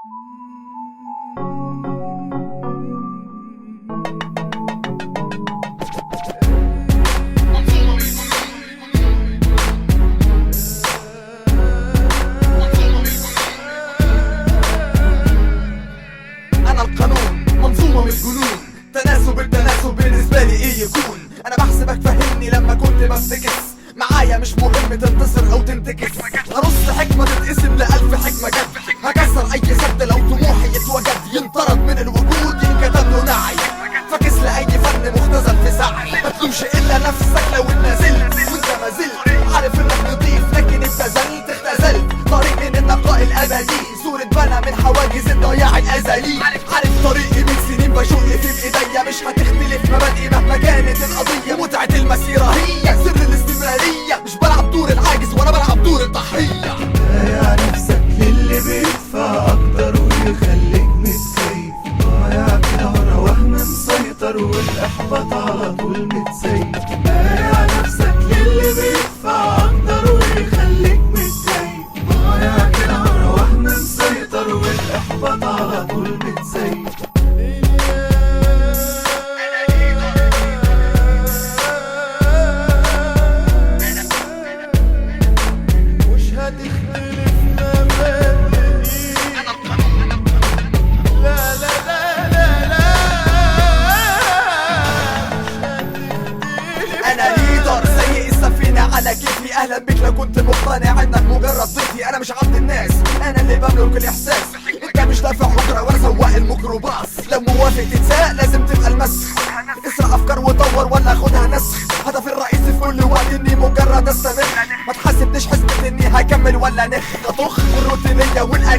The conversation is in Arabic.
أنا القانون منظومة من الجنون، تناسب التناسب بالنسبة لي إيه يكون؟ أنا بحسبك فهمني لما كنت بفتكس معايا، مش مهم تنتصر أو تنتكس. هرص حكمة تتقسم ل1000 حكمة جد، هكسر أي سد لو طموحي يتوجد، ينطرد من الوجود ينكتب له نعي، فاكس لأي فن مختزل في سعي. متلومش إلا نفسك لو اتنازلت، وانت ما زلت عارف إنك نضيف لكن اتزلت اختزلت. طريق من النقاء الأبدي، صورة بنا من حواجز الضياع الأزلي. عارف طريقي من سنين بشق في بإيديا، مش هتختلف مبادئي مهما كانت القضية. متعة المسيرة هي سر الاستمرارية، مش بلعب دور العاجز وأنا بلعب دور الضحية. بايع نفسك للي بيدفع أكتر ويخليك متكيف، ضايع كده ورا وهم مسيطر والإحباط على طول متسيف. بايع نفسك للي بيدفع أكتر ويخليك متكيف، ضايع كده ورا وهم مسيطر والإحباط على طول متسيف. أنا ليدر سايق السفينة على كيفي، أهلا بك لو كنت مقتنع إنك مجرد ضيفي. أنا مش عبد الناس، أنا اللي بملك الإحساس. أنت مش دافع حجرة وأنا سواق الميكروباص. لو موافق تتساق لازم تبقى المسخ، اسرق أفكار وطور ولا خدها نسخ. هدفي الرئيسي في كل وقت إني مجرد أستمر، ما تحاسبنيش حسبة إني هكمل ولا نخ. أطخ والروتينية والأداء